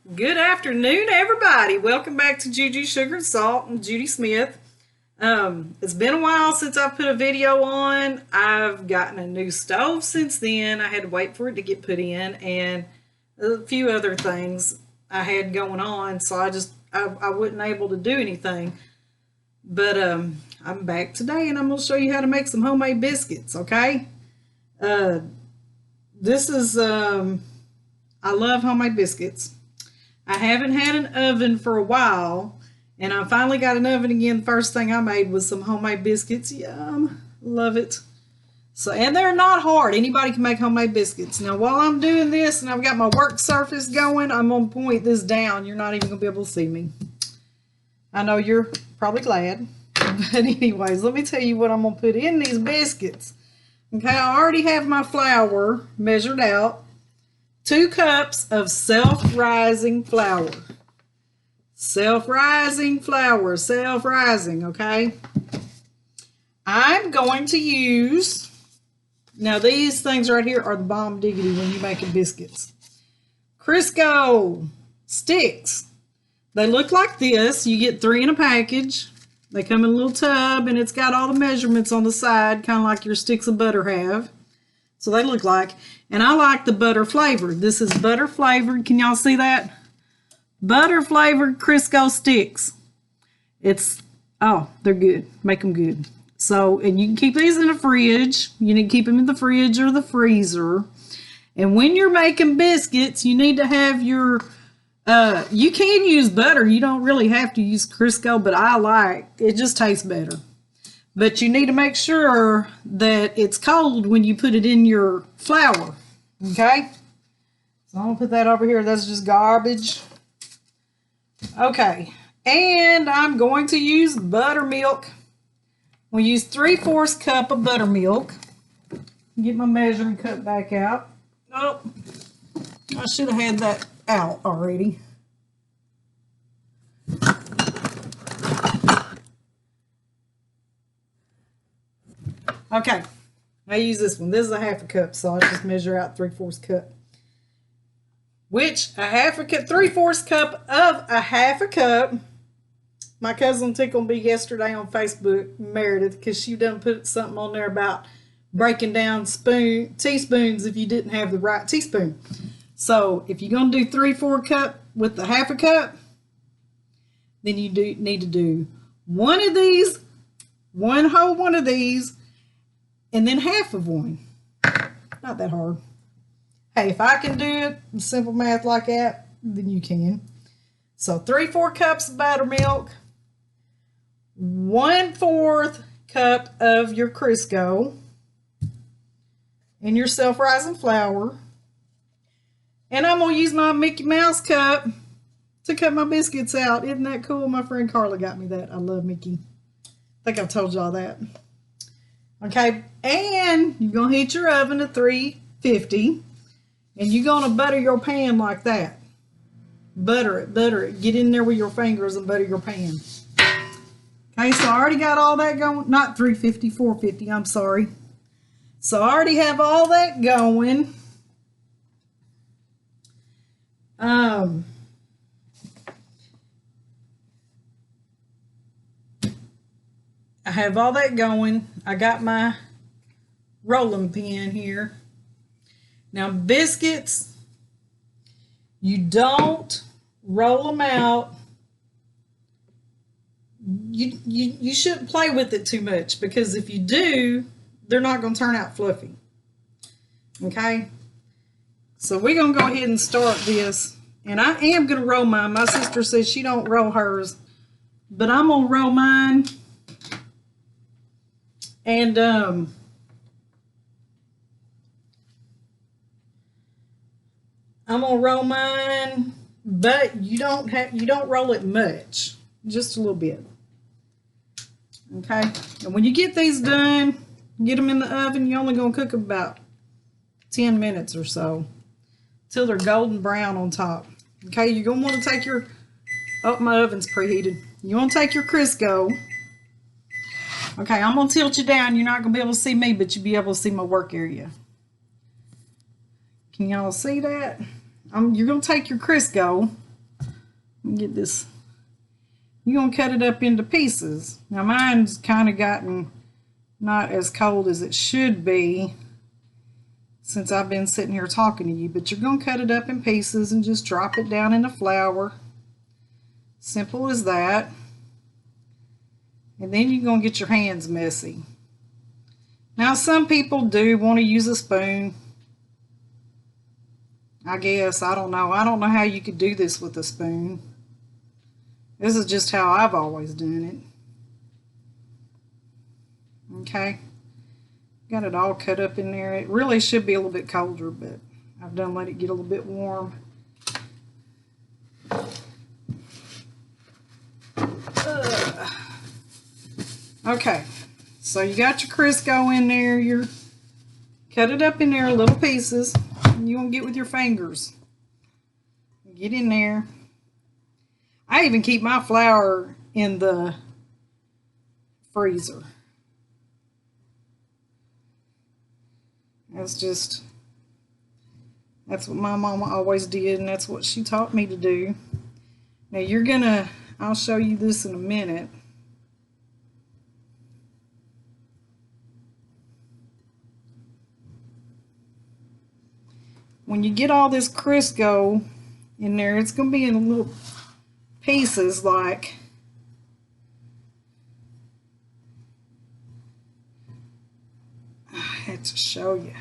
Good afternoon, everybody. Welcome back to Juju Sugar and Salt and Judy Smith. It's been a while since I've put a video on. I've gotten a new stove since then. I had to wait for it to get put in, and a few other things I had going on, so I wasn't able to do anything. But I'm back today, and I'm going to show you how to make some homemade biscuits. Okay. This is I love homemade biscuits. I haven't had an oven for a while, and I finally got an oven again. The first thing I made was some homemade biscuits. Yum. Love it. So, and they're not hard. Anybody can make homemade biscuits. Now, while I'm doing this and I've got my work surface going, I'm going to point this down. You're not even going to be able to see me. I know you're probably glad. But anyways, let me tell you what I'm going to put in these biscuits. Okay, I already have my flour measured out. 2 cups of self-rising flour. Self-rising flour, self-rising, okay? I'm going to use, now these things right here are the bomb diggity when you're making biscuits. Crisco sticks. They look like this. You get 3 in a package. They come in a little tub, and it's got all the measurements on the side, kind of like your sticks of butter have. So they look like, and I like the butter flavored. This is butter flavored. Can y'all see that? Butter flavored Crisco sticks. They're good. Make them good. So, and you can keep these in the fridge. You need to keep them in the fridge or the freezer. And when you're making biscuits, you need to have your, you can use butter. You don't really have to use Crisco, but it just tastes better. But you need to make sure that it's cold when you put it in your flour. Okay? So I'm going to put that over here. That's just garbage. Okay. And I'm going to use buttermilk. We'll use 3/4 cup of buttermilk. Get my measuring cup back out. Oh, I should have had that out already. Okay, I use this one. This is a 1/2 cup, so I just measure out 3/4 cup. Which a 1/2 cup, 3/4 cup of a 1/2 cup. My cousin tickled me yesterday on Facebook, Meredith, because she done put something on there about breaking down teaspoons if you didn't have the right teaspoon. So if you're gonna do 3/4 cup with the 1/2 cup, then you need to do one of these, one whole one of these, and then 1/2 of one. Not that hard. Hey, if I can do it, simple math like that, then you can. So 3/4 cups of buttermilk, 1/4 cup of your Crisco, and your self-rising flour. And I'm going to use my Mickey Mouse cup to cut my biscuits out. Isn't that cool? My friend Carla got me that. I love Mickey. I think I've told y'all that. Okay, and you're going to heat your oven to 350, and you're going to butter your pan like that. Butter it. Get in there with your fingers and butter your pan. Okay, so I already got all that going. Not 350, 450, I'm sorry. So I already have all that going. I have all that going. I got my rolling pin here. Now biscuits, you don't roll them out. You shouldn't play with it too much, because if you do, they're not going to turn out fluffy. Okay? So we're going to go ahead and start this. And I am going to roll mine. My sister says she don't roll hers, but I'm going to roll mine. And I'm gonna roll mine, but you don't roll it much, just a little bit. Okay, and when you get these done, get them in the oven. You're only gonna cook them about 10 minutes or so, till they're golden brown on top. Okay, you're gonna want to take your, my oven's preheated. You want to take your Crisco. Okay, I'm going to tilt you down. You're not going to be able to see me, but you'll be able to see my work area. Can y'all see that? You're going to take your Crisco, Get this. You're going to cut it up into pieces. Now mine's kind of gotten not as cold as it should be since I've been sitting here talking to you, but you're going to cut it up in pieces and just drop it down in the flour. Simple as that. And then you're going to get your hands messy. Now some people do want to use a spoon. I guess, I don't know. I don't know how you could do this with a spoon. This is just how I've always done it. Okay. Got it all cut up in there. It really should be a little bit colder, but I've done let it get a little bit warm. Okay. So you got your Crisco in there. You're cut it up in there little pieces. You want to get with your fingers. Get in there. I even keep my flour in the freezer. That's what my mama always did, and that's what she taught me to do. Now I'll show you this in a minute. When you get all this Crisco in there, it's going to be in little pieces like I had to show you.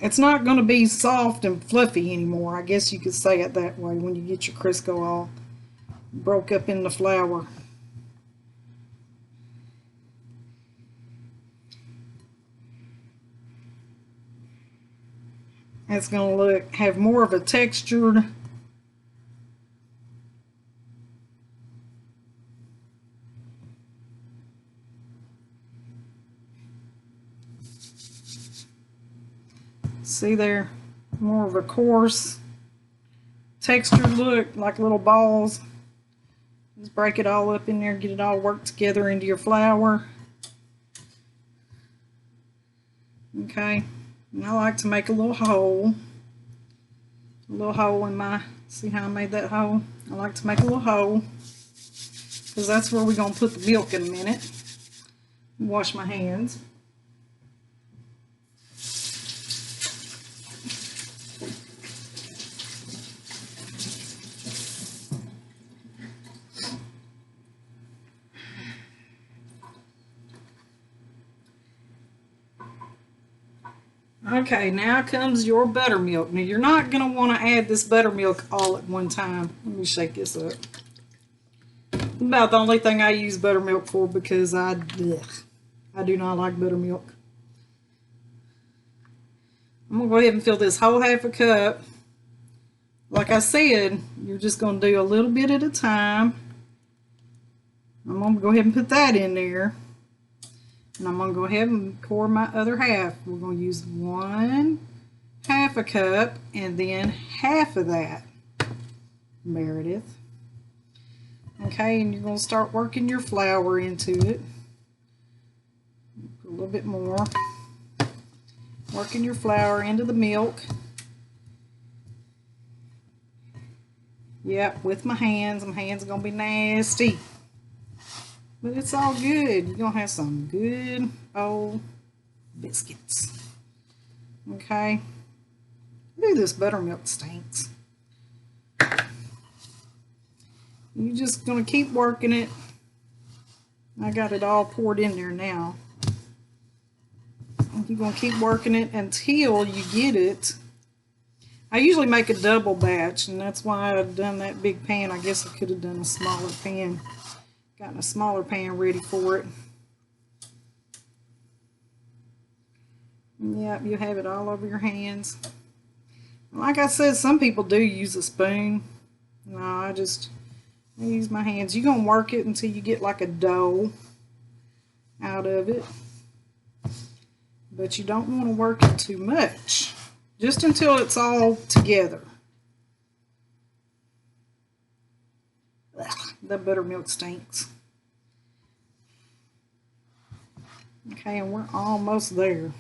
It's not going to be soft and fluffy anymore. I guess you could say it that way when you get your Crisco all broke up in the flour. It's going to have more of a textured see there, more of a coarse textured look, like little balls. Just break it all up in there, get it all worked together into your flour. Okay. And I like to make a little hole in my, see how I made that hole? I like to make a little hole because that's where we're going to put the milk in a minute. Wash my hands. Okay, now comes your buttermilk. Now you're not going to want to add this buttermilk all at one time. Let me shake this up. About the only thing I use buttermilk for because I do not like buttermilk. I'm going to go ahead and fill this whole half a cup. Like I said, you're just going to do a little bit at a time. I'm going to go ahead and put that in there. And I'm going to go ahead and pour my other half. We're going to use 1/2 a cup and then half of that, Meredith. Okay, and you're going to start working your flour into it. Put a little bit more. Working your flour into the milk. Yep, with my hands. My hands are going to be nasty. But it's all good. You're going to have some good old biscuits. Okay. Ooh, this buttermilk stinks. You're just going to keep working it. I got it all poured in there now. You're going to keep working it until you get it. I usually make a double batch, and that's why I've done that big pan. I guess I could have done a smaller pan. Gotten a smaller pan ready for it. Yep, you have it all over your hands. Like I said, some people do use a spoon. No, I use my hands. You're going to work it until you get like a dough out of it. But you don't want to work it too much. Just until it's all together. Ugh, the buttermilk stinks. Okay, and we're almost there.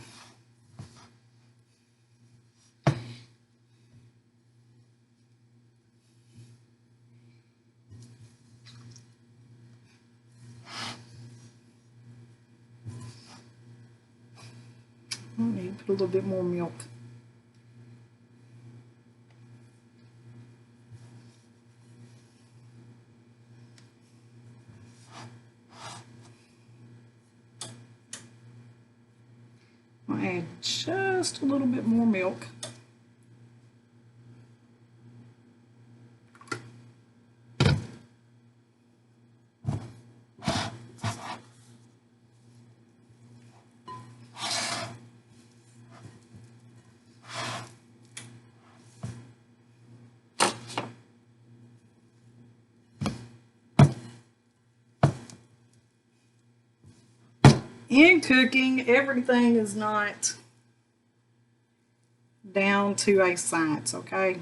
need to put a little bit more milk. I'll add just a little bit more milk. In cooking, everything is not down to a science, okay?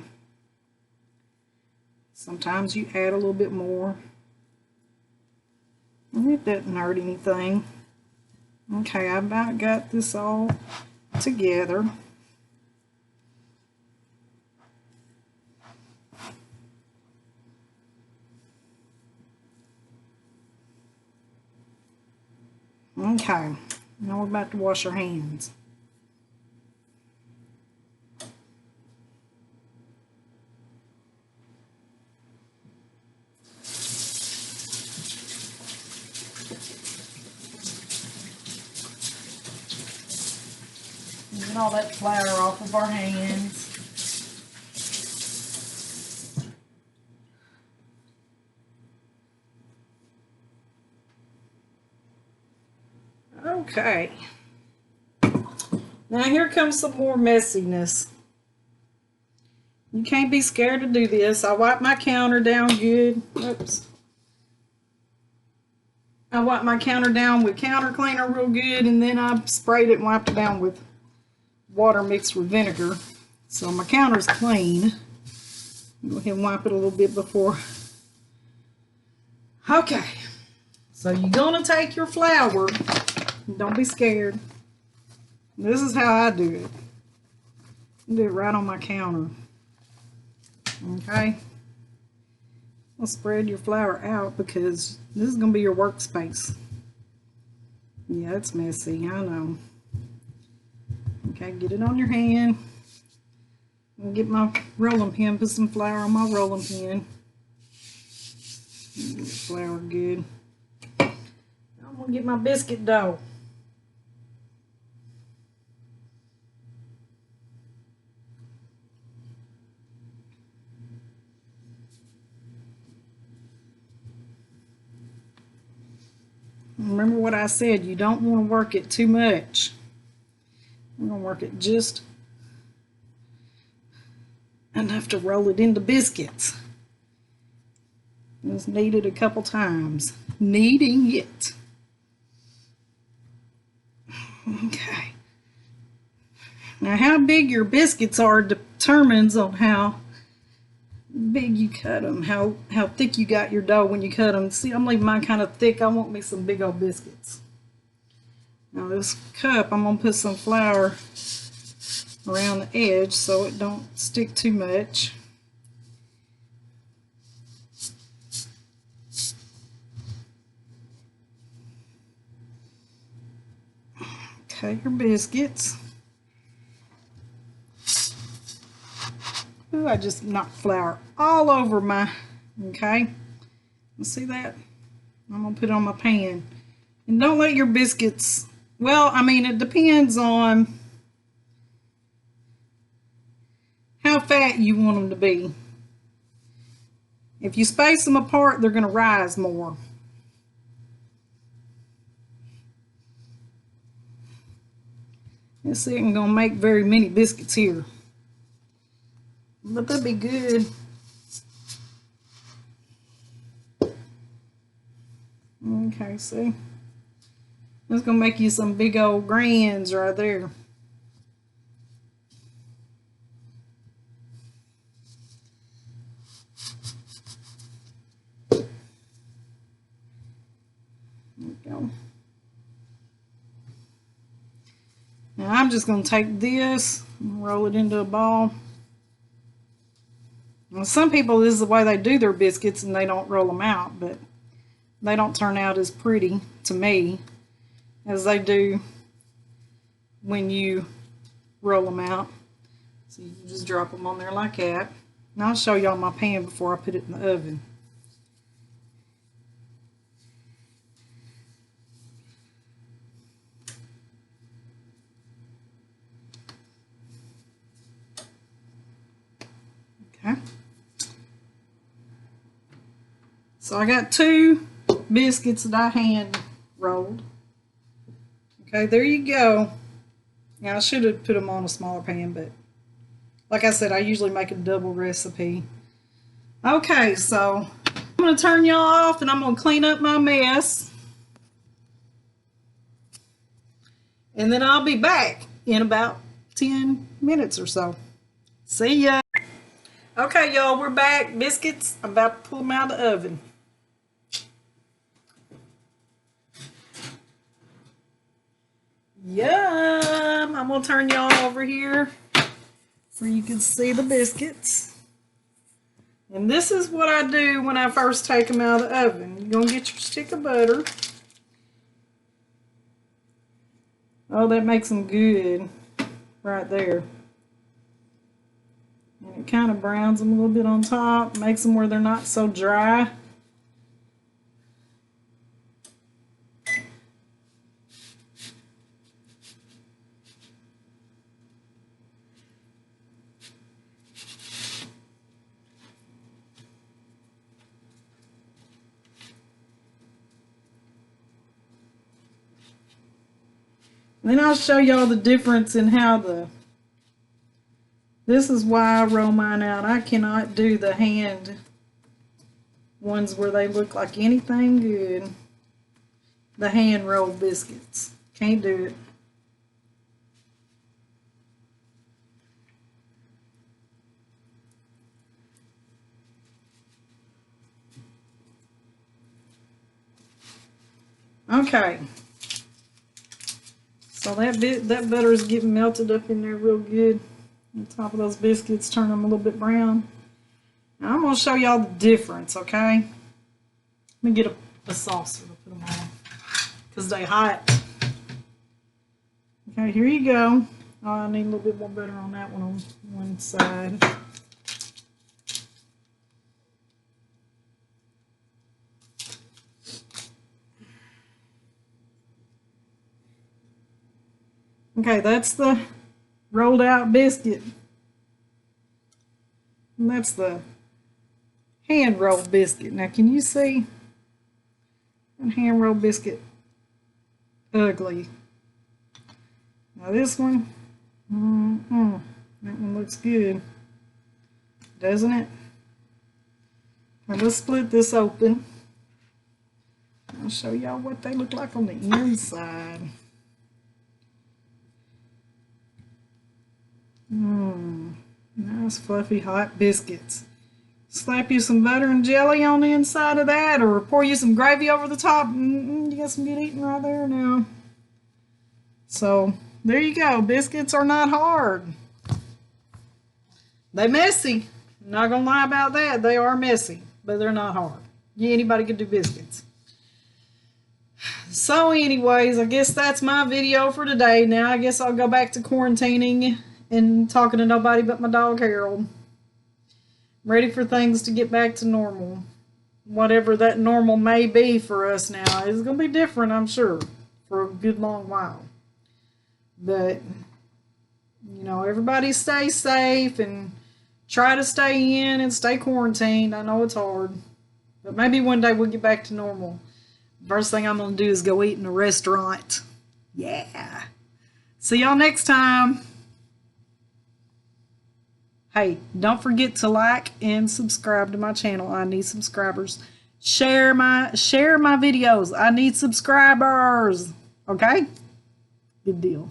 Sometimes you add a little bit more, and it doesn't hurt anything. Okay, I about got this all together. Okay, now we're about to wash our hands. Get all that flour off of our hands. Okay. Now here comes some more messiness. You can't be scared to do this. I wipe my counter down good. Oops. I wipe my counter down with counter cleaner real good, and then I sprayed it and wiped it down with water mixed with vinegar. So my counter's clean. Go ahead and wipe it a little bit before. Okay. So you're going to take your flour. Don't be scared. This is how I do it. I do it right on my counter. Okay. I'll spread your flour out because this is going to be your workspace. Yeah, it's messy. I know. Okay, get it on your hand. I'll get my rolling pin. Put some flour on my rolling pin. Get the flour good. I'm going to get my biscuit dough. Remember what I said, you don't want to work it too much. We're going to work it just enough to roll it into biscuits. Just knead it a couple times. Kneading it. Okay. Now how big your biscuits are determines on how big you cut them, how thick you got your dough when you cut them. See, I'm leaving mine kind of thick. I want me some big old biscuits. Now this cup, I'm going to put some flour around the edge so it don't stick too much. Okay, your biscuits. Ooh, I just knocked flour all over my, okay? You see that? I'm going to put it on my pan. And don't let your biscuits, well, I mean, it depends on how fat you want them to be. If you space them apart, they're going to rise more. This isn't going to make very many biscuits here. But they'll be good. Okay, see? That's going to make you some big old grands right there. There we go. Now I'm just going to take this and roll it into a ball. Now, some people, this is the way they do their biscuits and they don't roll them out, but they don't turn out as pretty to me as they do when you roll them out. So you can just drop them on there like that. And I'll show y'all my pan before I put it in the oven. Okay. So I got 2 biscuits that I hand rolled. Okay, there you go. Now I should have put them on a smaller pan, but like I said, I usually make a double recipe. Okay, so I'm going to turn y'all off and I'm going to clean up my mess. And then I'll be back in about 10 minutes or so. See ya. Okay, y'all, we're back. Biscuits, I'm about to pull them out of the oven. Yum! I'm going to turn y'all over here so you can see the biscuits. And this is what I do when I first take them out of the oven. You're going to get your stick of butter. Oh, that makes them good right there. And it kind of browns them a little bit on top, makes them where they're not so dry. Then I'll show y'all the difference in how this is why I roll mine out. I cannot do the hand ones where they look like anything good. The hand rolled biscuits. Can't do it. Okay. So that butter is getting melted up in there real good. On top of those biscuits, turn them a little bit brown. Now I'm going to show y'all the difference, okay? Let me get a saucer to put them on because they're hot. Okay, here you go. Oh, I need a little bit more butter on that one on one side. Okay, that's the rolled out biscuit. And that's the hand rolled biscuit. Now, can you see that hand rolled biscuit? Ugly. Now, this one, that one looks good, doesn't it? Now, let's split this open. I'll show y'all what they look like on the inside. Nice fluffy hot biscuits. Slap you some butter and jelly on the inside of that, or pour you some gravy over the top. You got some good eating right there now. So there you go. Biscuits are not hard. They messy. I'm not gonna lie about that. They are messy, but they're not hard. Yeah, anybody can do biscuits. So anyways, I guess that's my video for today. Now I guess I'll go back to quarantining and talking to nobody but my dog Harold. I'm ready for things to get back to normal. Whatever that normal may be for us now. It's going to be different, I'm sure, for a good long while. But, you know, everybody stay safe and try to stay in and stay quarantined. I know it's hard. But maybe one day we'll get back to normal. First thing I'm going to do is go eat in a restaurant. Yeah. See y'all next time. Hey, don't forget to like and subscribe to my channel. I need subscribers. Share my videos. I need subscribers. Okay? Good deal.